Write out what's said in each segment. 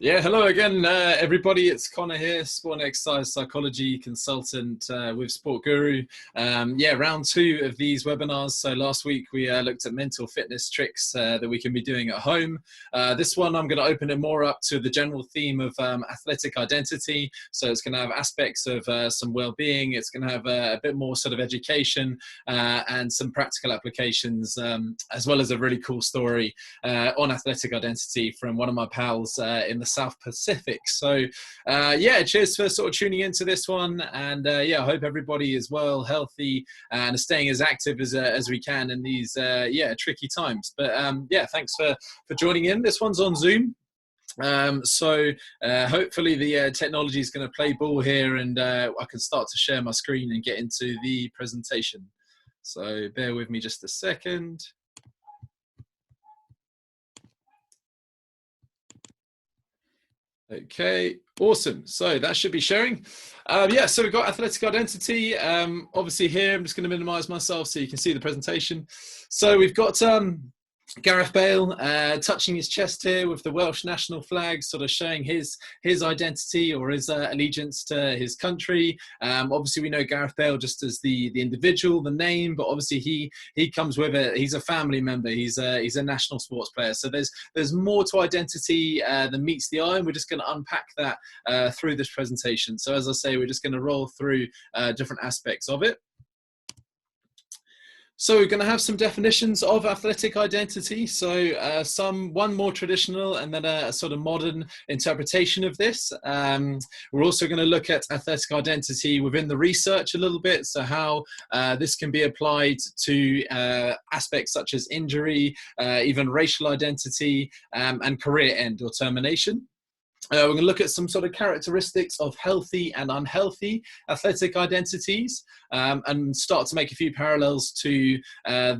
Yeah, hello again, everybody. It's Connor here, sport and exercise psychology consultant with Sport Guru. Yeah, round two of these webinars. So last week we looked at mental fitness tricks that we can be doing at home. This one I'm going to open it more up to the general theme of athletic identity. So it's going to have aspects of some well-being. It's going to have a bit more sort of education and some practical applications, as well as a really cool story on athletic identity from one of my pals in the South Pacific. So yeah, cheers for sort of tuning into this one, and yeah, I hope everybody is well, healthy, and staying as active as we can in these yeah, tricky times. But yeah, thanks for joining in. This one's on Zoom. So hopefully the technology is going to play ball here, and I can start to share my screen and get into the presentation. So bear with me just a second. Okay, awesome. So that should be sharing. Yeah, so we've got athletic identity. Obviously here, I'm just going to minimize myself so you can see the presentation. So we've got Gareth Bale touching his chest here with the Welsh national flag, sort of showing his identity or his allegiance to his country. Obviously, we know Gareth Bale just as the individual, the name, but obviously he comes with it. He's a family member. He's a national sports player. So there's more to identity than meets the eye, and we're just going to unpack that through this presentation. So as I say, we're just going to roll through different aspects of it. So we're going to have some definitions of athletic identity. So one more traditional and then a sort of modern interpretation of this. We're also going to look at athletic identity within the research a little bit. So how this can be applied to aspects such as injury, even racial identity, and career end or termination. We're going to look at some sort of characteristics of healthy and unhealthy athletic identities, and start to make a few parallels to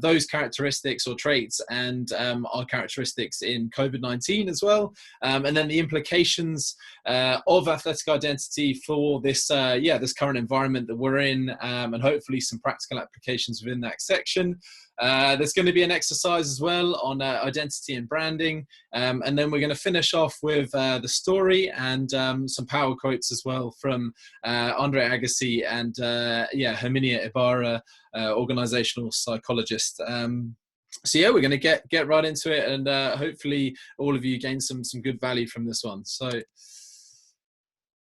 those characteristics or traits and our characteristics in COVID-19 as well, and then the implications of athletic identity for this this current environment that we're in, and hopefully some practical applications within that section. There's going to be an exercise as well on identity and branding, and then we're going to finish off with the story and some power quotes as well from Andre Agassi and Herminia Ibarra, organizational psychologist. So yeah, we're going to get right into it, and hopefully all of you gain some good value from this one. So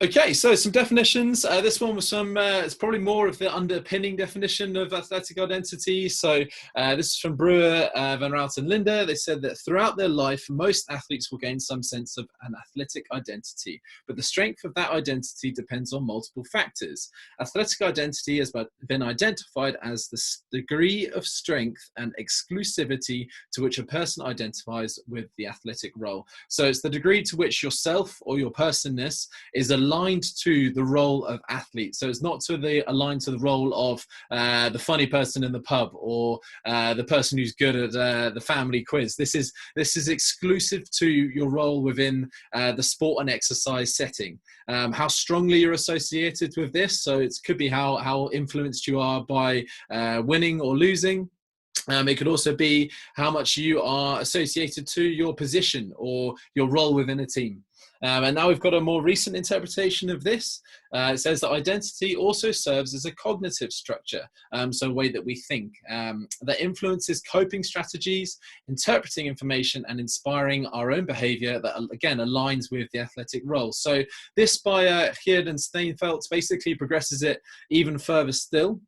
okay, so some definitions. This one was it's probably more of the underpinning definition of athletic identity. So this is from Brewer, Van Raut and Linda. They said that throughout their life, most athletes will gain some sense of an athletic identity, but the strength of that identity depends on multiple factors. Athletic identity has been identified as the degree of strength and exclusivity to which a person identifies with the athletic role. So it's the degree to which yourself or your personness is aligned to the role of athlete. So it's not aligned to the role of the funny person in the pub or the person who's good at the family quiz. This is exclusive to your role within the sport and exercise setting. How strongly you're associated with this. So it could be how influenced you are by winning or losing. It could also be how much you are associated to your position or your role within a team. And now we've got a more recent interpretation of this. It says that identity also serves as a cognitive structure, so a way that we think, that influences coping strategies, interpreting information, and inspiring our own behavior that, again, aligns with the athletic role. So this by Geert and Steenfeldt basically progresses it even further still.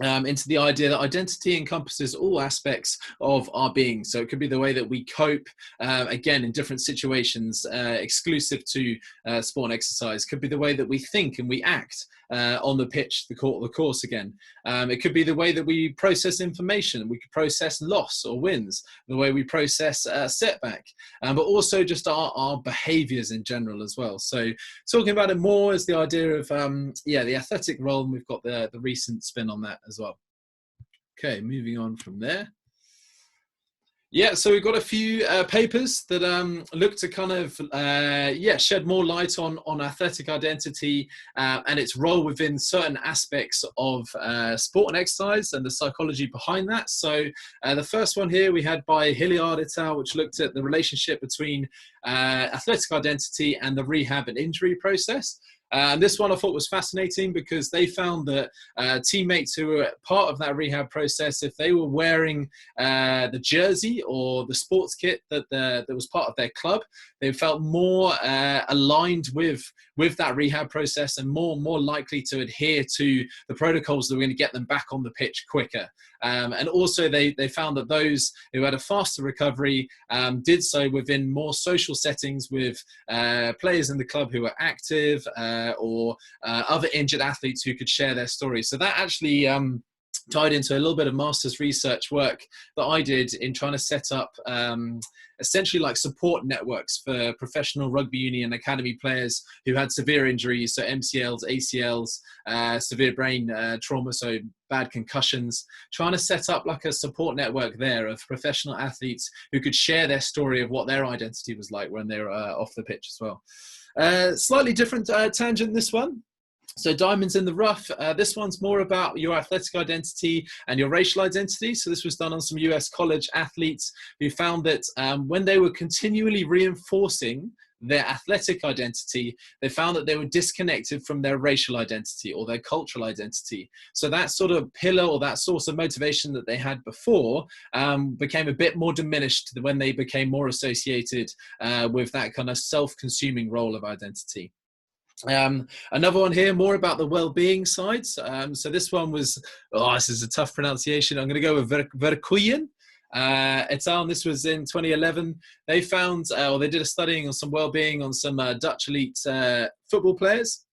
Into the idea that identity encompasses all aspects of our being. So it could be the way that we cope, again, in different situations, exclusive to sport and exercise. Could be the way that we think and we act on the pitch, the course again. It could be the way that we process information. We could process loss or wins, the way we process setback, but also just our behaviors in general as well. So talking about it more is the idea of, the athletic role, and we've got the recent spin on that as well. Okay, moving on from there. Yeah, so we've got a few papers that look to kind of shed more light on athletic identity and its role within certain aspects of sport and exercise and the psychology behind that. So the first one here we had by Hilliard et al., which looked at the relationship between athletic identity and the rehab and injury process. And this one I thought was fascinating because they found that teammates who were part of that rehab process, if they were wearing the jersey or the sports kit that was part of their club, they felt more aligned with that rehab process and more likely to adhere to the protocols that were going to get them back on the pitch quicker. And also they found that those who had a faster recovery did so within more social settings with players in the club who were active or other injured athletes who could share their stories. So that actually tied into a little bit of master's research work that I did in trying to set up essentially like support networks for professional rugby union academy players who had severe injuries, so MCLs, ACLs, severe brain trauma, so bad concussions, trying to set up like a support network there of professional athletes who could share their story of what their identity was like when they were off the pitch as well. Slightly different tangent, this one. So diamonds in the rough, this one's more about your athletic identity and your racial identity. So this was done on some US college athletes who found that when they were continually reinforcing their athletic identity, they found that they were disconnected from their racial identity or their cultural identity. So that sort of pillar or that source of motivation that they had before became a bit more diminished when they became more associated with that kind of self-consuming role of identity. Another one here, more about the well-being side. So this one was, this is a tough pronunciation. I'm going to go with Verkuyen et al. This was in 2011. They found, or they did a studying on some well-being on some Dutch elite football players.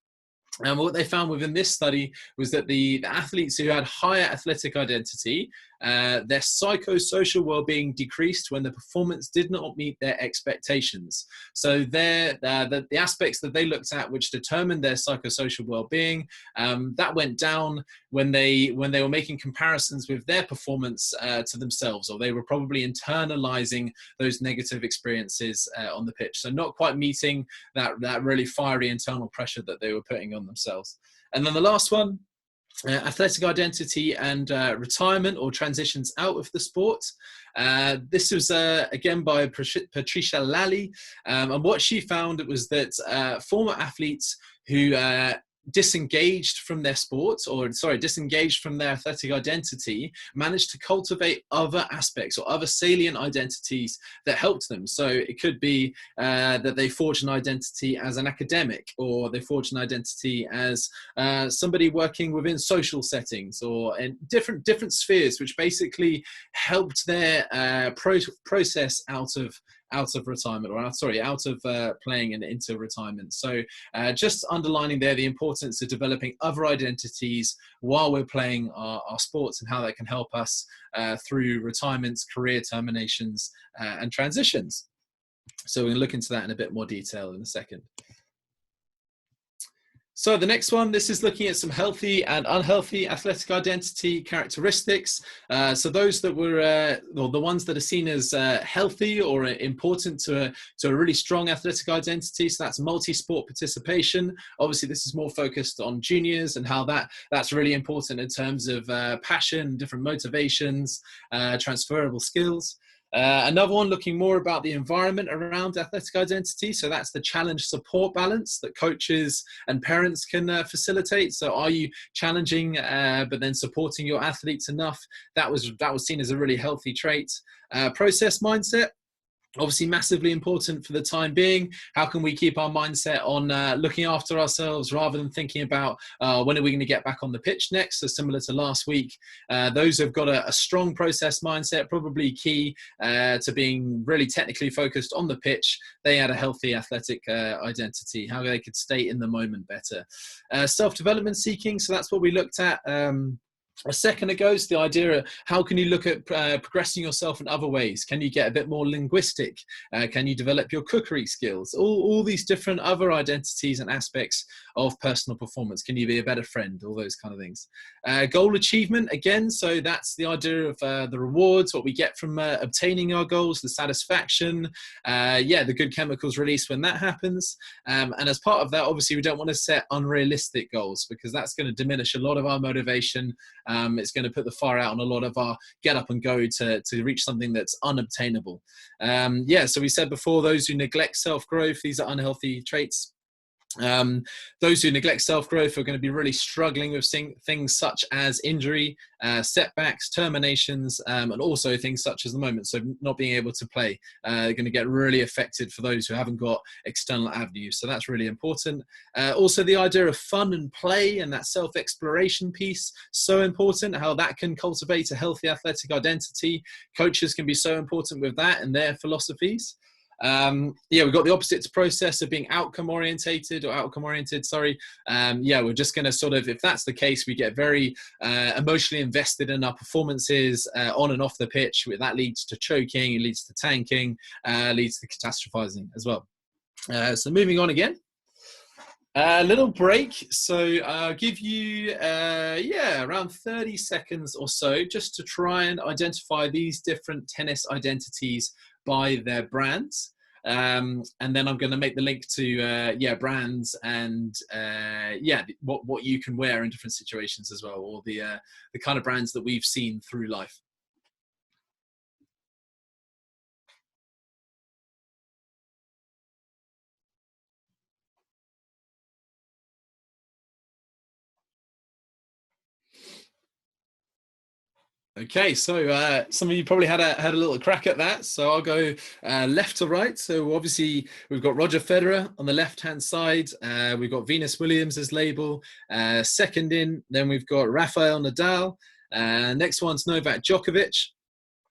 And what they found within this study was that the athletes who had higher athletic identity, their psychosocial well-being decreased when the performance did not meet their expectations. So the aspects that they looked at which determined their psychosocial well-being, that went down when they were making comparisons with their performance to themselves, or they were probably internalizing those negative experiences on the pitch. So not quite meeting that really fiery internal pressure that they were putting on themselves. And then the last one, athletic identity and retirement or transitions out of the sport. This was again by Patricia Lally, and what she found was that former athletes who disengaged from their disengaged from their athletic identity managed to cultivate other aspects or other salient identities that helped them. So it could be that they forged an identity as an academic, or they forged an identity as somebody working within social settings or in different spheres, which basically helped their process out of retirement, or out of playing and into retirement. So just underlining there the importance of developing other identities while we're playing our sports, and how that can help us through retirements, career terminations, and transitions. So we're going to look into that in a bit more detail in a second. So the next one, this is looking at some healthy and unhealthy athletic identity characteristics. So those that were, or the ones that are seen as healthy or important to a really strong athletic identity. So that's multi-sport participation. Obviously, this is more focused on juniors and how that's really important in terms of passion, different motivations, transferable skills. Another one looking more about the environment around athletic identity. So that's the challenge support balance that coaches and parents can facilitate. So are you challenging but then supporting your athletes enough? That was seen as a really healthy trait. Process mindset. Obviously massively important for the time being. How can we keep our mindset on looking after ourselves rather than thinking about when are we going to get back on the pitch next? So similar to last week, those who've got a strong process mindset, probably key to being really technically focused on the pitch. They had a healthy athletic identity, how they could stay in the moment better. Self-development seeking, so that's what we looked at. a second ago is the idea of how can you look at progressing yourself in other ways? Can you get a bit more linguistic? Can you develop your cookery skills? All these different other identities and aspects of personal performance. Can you be a better friend? All those kind of things. Goal achievement, again, so that's the idea of the rewards, what we get from obtaining our goals, the satisfaction, the good chemicals released when that happens. And as part of that, obviously, we don't want to set unrealistic goals because that's going to diminish a lot of our motivation. It's going to put the fire out on a lot of our get up and go to reach something that's unobtainable. So we said before, those who neglect self-growth, these are unhealthy traits. Those who neglect self-growth are going to be really struggling with things such as injury, setbacks, terminations, and also things such as the moment. So not being able to play are going to get really affected for those who haven't got external avenues. So that's really important. Also the idea of fun and play and that self-exploration piece, so important, how that can cultivate a healthy athletic identity. Coaches can be so important with that and their philosophies. We've got the opposite process of being outcome oriented. We're just going to sort of, if that's the case, we get very emotionally invested in our performances on and off the pitch. That leads to choking, it leads to tanking, leads to catastrophizing as well. So moving on again. A little break. So I'll give you around 30 seconds or so just to try and identify these different tennis identities by their brands. And then I'm going to make the link to brands and what you can wear in different situations as well, or the kind of brands that we've seen through life. Okay, so some of you probably had a little crack at that. So I'll go left to right. So obviously we've got Roger Federer on the left-hand side. We've got Venus Williams as label. Second in, then we've got Rafael Nadal. Next one's Novak Djokovic.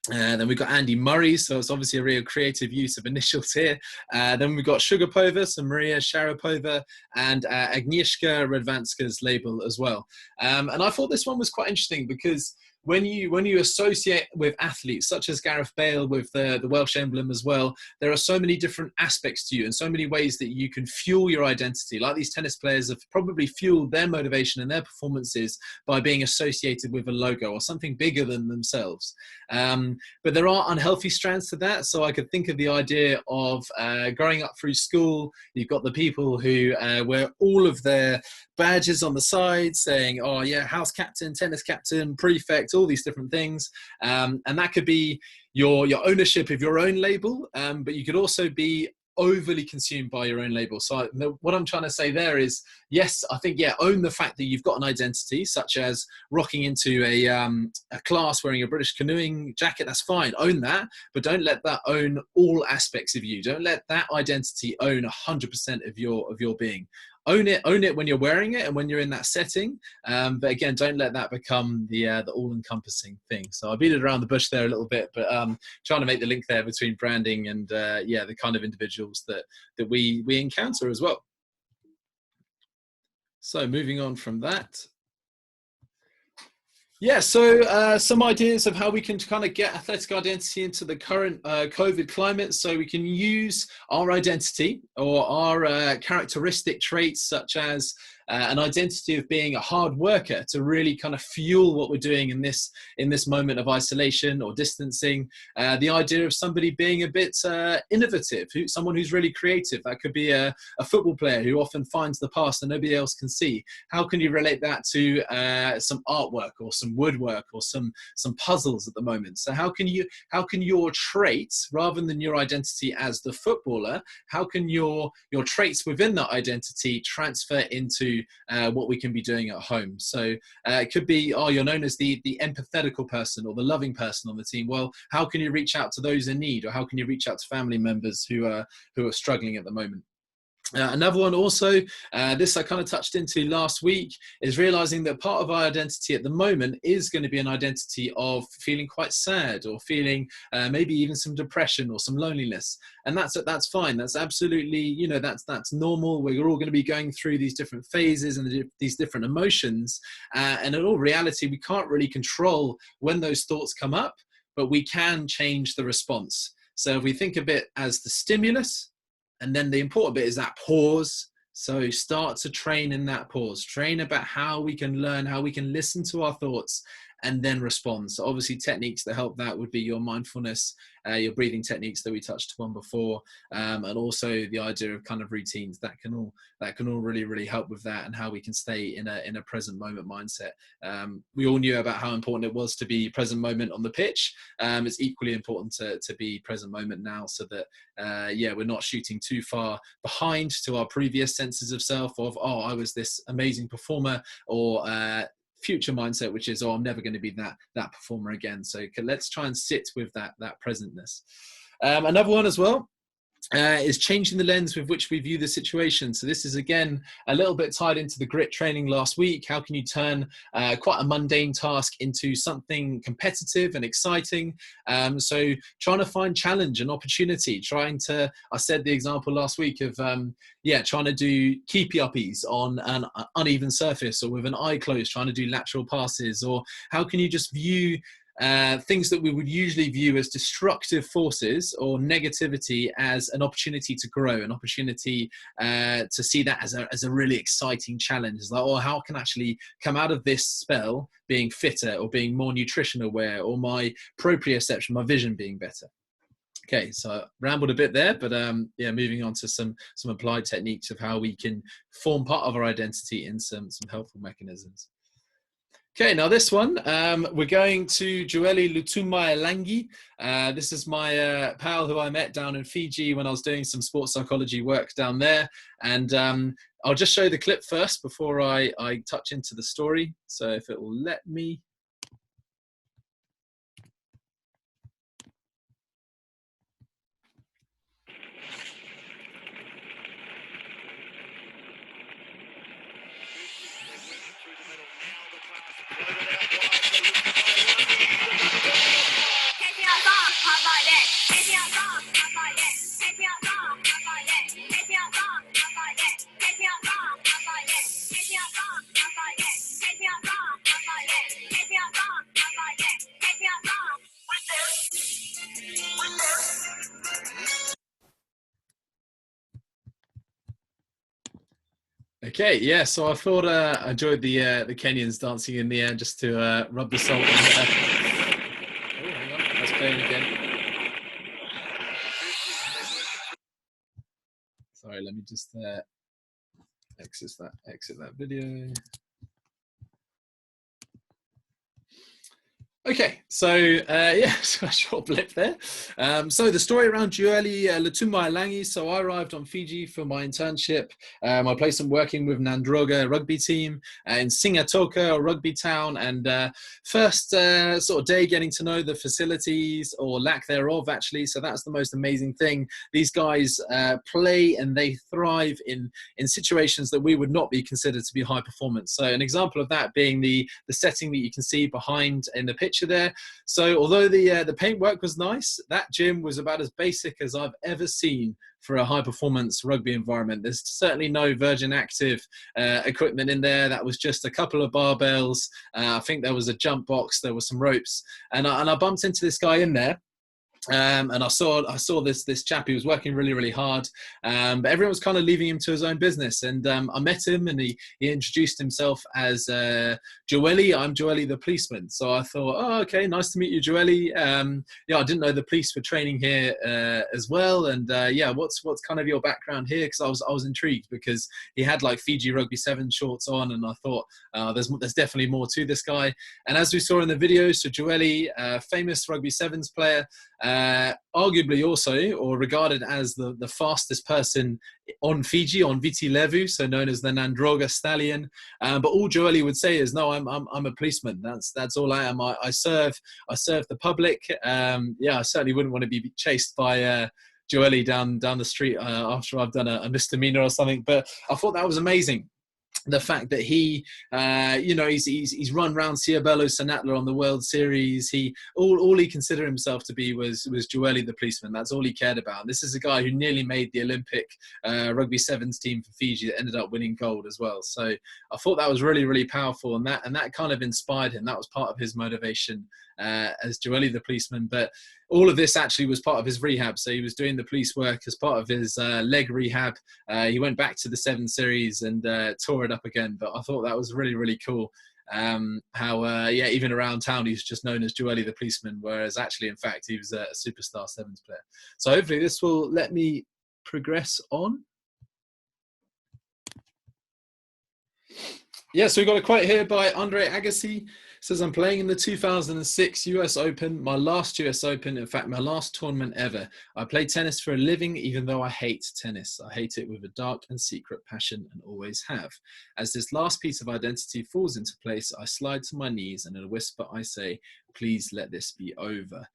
Then we've got Andy Murray, so it's obviously a real creative use of initials here. Then we've got Sugapova, so Maria Sharapova, and Agnieszka Radwanska's label as well. And I thought this one was quite interesting because when you associate with athletes such as Gareth Bale with the Welsh emblem as well, there are so many different aspects to you and so many ways that you can fuel your identity. Like these tennis players have probably fueled their motivation and their performances by being associated with a logo or something bigger than themselves. But there are unhealthy strands to that. So I could think of the idea of growing up through school, you've got the people who wear all of their badges on the side saying, oh yeah, house captain, tennis captain, prefect, all these different things. And that could be your ownership of your own label, but you could also be overly consumed by your own label. So what I'm trying to say there is, yes, I think, own the fact that you've got an identity, such as rocking into a class wearing a British canoeing jacket. That's fine, own that, but don't let that own all aspects of you. Don't let that identity own 100% of your being. Own it when you're wearing it and when you're in that setting. But again, don't let that become the all-encompassing thing. So I beat it around the bush there a little bit, but trying to make the link there between branding and the kind of individuals that we encounter as well. So moving on from that. Yeah, so some ideas of how we can kind of get athletic identity into the current COVID climate. So we can use our identity or our characteristic traits such as an identity of being a hard worker to really kind of fuel what we're doing in this moment of isolation or distancing. The idea of somebody being a bit innovative, someone who's really creative. That could be a football player who often finds the pass that nobody else can see. How can you relate that to some artwork or some woodwork or some puzzles at the moment? So how can your traits, rather than your identity as the footballer, how can your traits within that identity transfer into what we can be doing at home? So it could be, you're known as the empathetical person or the loving person on the team. Well, how can you reach out to those in need, or how can you reach out to family members who are struggling at the moment? Another one also, this I kind of touched into last week, is realizing that part of our identity at the moment is going to be an identity of feeling quite sad or feeling maybe even some depression or some loneliness. And that's fine. That's absolutely, you know, that's normal. We're all going to be going through these different phases and these different emotions. And in all reality, we can't really control when those thoughts come up, but we can change the response. So if we think of it as the stimulus, and then the important bit is that pause. So start to train in that pause. Train about how we can learn, how we can listen to our thoughts and then respond. So obviously techniques that help that would be your mindfulness, your breathing techniques that we touched upon before, and also the idea of kind of routines that can all really help with that, and how we can stay in a present moment mindset. We all knew about how important it was to be present moment on the pitch. It's equally important to be present moment now, so that we're not shooting too far behind to our previous senses of self of, oh, I was this amazing performer, or future mindset, which is, oh, I'm never going to be that performer again. So let's try and sit with that presentness. Another one as well is changing the lens with which we view the situation. So this is again a little bit tied into the grit training last week. How can you turn quite a mundane task into something competitive and exciting? So trying to find challenge and opportunity, I said the example last week of trying to do keepy uppies on an uneven surface, or with an eye closed, trying to do lateral passes. Or how can you just view things that we would usually view as destructive forces or negativity as an opportunity to grow, an opportunity to see that as a really exciting challenge. It's like, oh, how can I actually come out of this spell being fitter, or being more nutrition aware, or my proprioception, my vision being better. Okay, so I rambled a bit there, but moving on to some applied techniques of how we can form part of our identity in some helpful mechanisms. Okay, now this one, we're going to Joeli Lutumai-Langi. This is my pal who I met down in Fiji when I was doing some sports psychology work down there. And I'll just show the clip first before I touch into the story. So if it will let me. Okay, yeah, so I thought I enjoyed the Kenyans dancing in the air just to rub the salt in there. Oh, hang on, that's playing again. Sorry, let me just exit that video. Okay, so so a short blip there. So the story around Joeli Lutumai-Langi. So I arrived on Fiji for my internship. I played some working with Nandroga rugby team in Singatoka, a rugby town, and first sort of day getting to know the facilities, or lack thereof actually. So that's the most amazing thing. These guys play and they thrive in situations that we would not be considered to be high performance. So an example of that being the setting that you can see behind in the picture there. So although the paintwork was nice, that gym was about as basic as I've ever seen for a high performance rugby environment. There's certainly no Virgin Active equipment in there. That was just a couple of barbells. I think there was a jump box, there were some ropes, and I bumped into this guy in there. And I saw this chap who was working really hard, but everyone was kind of leaving him to his own business. And I met him, and he introduced himself as Joeli. I'm Joeli the policeman. So I thought, oh, okay, nice to meet you, Joeli. I didn't know the police were training here as well. And what's kind of your background here? Because I was intrigued, because he had like Fiji Rugby 7 shorts on, and I thought there's definitely more to this guy. And as we saw in the video, so Joeli, famous Rugby 7s player. Arguably also, or regarded as the fastest person on Fiji, on Viti Levu, so known as the Nandroga Stallion. But all Joeli would say is, no, I'm a policeman. That's all I am. I serve the public. I certainly wouldn't want to be chased by Joelle down the street after I've done a misdemeanor or something. But I thought that was amazing. The fact that he, he's run round Ciabello Sanatla on the World Series. All he considered himself to be was Joelle the policeman. That's all he cared about. And this is a guy who nearly made the Olympic rugby sevens team for Fiji that ended up winning gold as well. So I thought that was really, really powerful, and that kind of inspired him. That was part of his motivation as Joelle the policeman. But all of this actually was part of his rehab. So he was doing the police work as part of his leg rehab. He went back to the 7 Series and tore it up again. But I thought that was really, really cool. Even around town, he was just known as Joelle the policeman, whereas actually, in fact, he was a superstar sevens player. So hopefully this will let me progress on. Yeah, so we've got a quote here by Andre Agassi. It says, I'm playing in the 2006 US Open, my last US Open, in fact, my last tournament ever. I play tennis for a living, even though I hate tennis. I hate it with a dark and secret passion and always have. As this last piece of identity falls into place, I slide to my knees and in a whisper I say, please let this be over.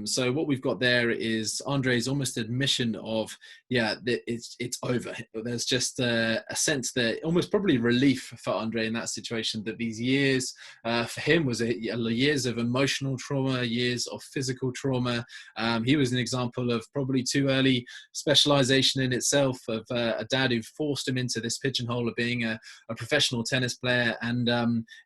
So what we've got there is Andre's almost admission of, it's over. There's just a sense that almost probably relief for Andre in that situation, that these years for him was years of emotional trauma, years of physical trauma. He was an example of probably too early specialization in itself, of a dad who forced him into this pigeonhole of being a professional tennis player. And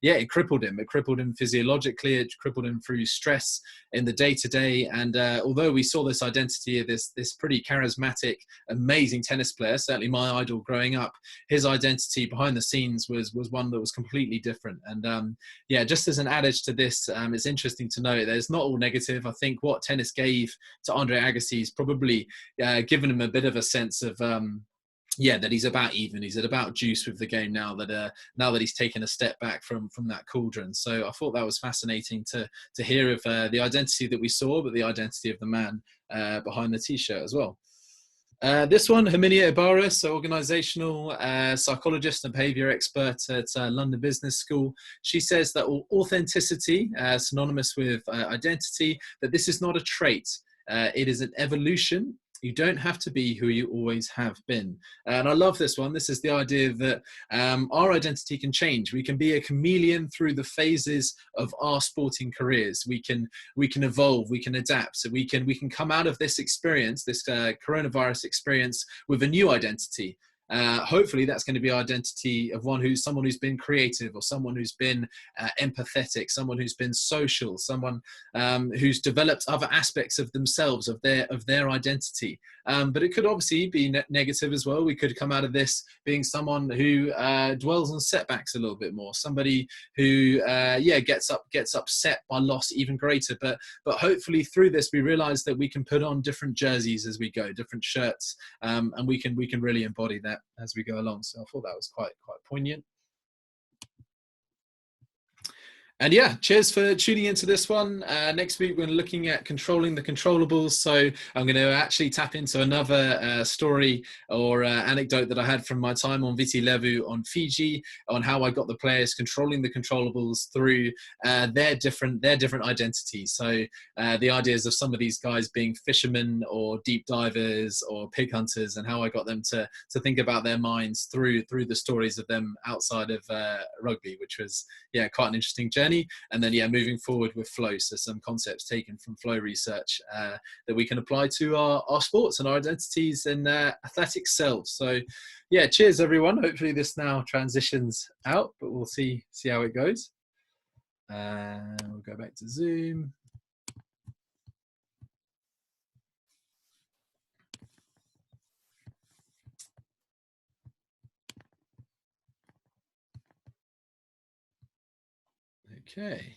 it crippled him. It crippled him physiologically. It crippled him through stress in the day-to-day. And although we saw this identity of this pretty charismatic, amazing tennis player, certainly my idol growing up, his identity behind the scenes was one that was completely different. And just as an adage to this, it's interesting to know that it's not all negative. I think what tennis gave to Andre Agassi is probably given him a bit of a sense of that he's about even. He's at about juice with the game now that he's taken a step back from that cauldron. So I thought that was fascinating to hear of the identity that we saw, but the identity of the man behind the t-shirt as well. This one, Herminia Ibarra, so organizational psychologist and behavior expert at London Business School. She says that authenticity, synonymous with identity, that this is not a trait. It is an evolution. You don't have to be who you always have been. And I love this one. This is the idea that our identity can change. We can be a chameleon through the phases of our sporting careers. We can evolve, we can adapt. So we can come out of this experience, this coronavirus experience, with a new identity. Hopefully that's going to be identity of someone who's been creative, or someone who's been empathetic, someone who's been social, someone who's developed other aspects of themselves, of their identity. But it could obviously be negative as well. We could come out of this being someone who dwells on setbacks a little bit more, somebody who gets upset by loss even greater. But hopefully through this we realize that we can put on different jerseys as we go, different shirts, and we can really embody that as we go along. So I thought that was quite poignant. And cheers for tuning into this one. Next week, we're looking at controlling the controllables. So I'm going to actually tap into another story or anecdote that I had from my time on Viti Levu on Fiji, on how I got the players controlling the controllables through their different identities. So the ideas of some of these guys being fishermen or deep divers or pig hunters, and how I got them to think about their minds through the stories of them outside of rugby, which was quite an interesting journey. And then moving forward with flow, so some concepts taken from flow research that we can apply to our sports and our identities and athletic selves. So cheers everyone. Hopefully this now transitions out, but we'll see how it goes. We'll go back to Zoom. Okay.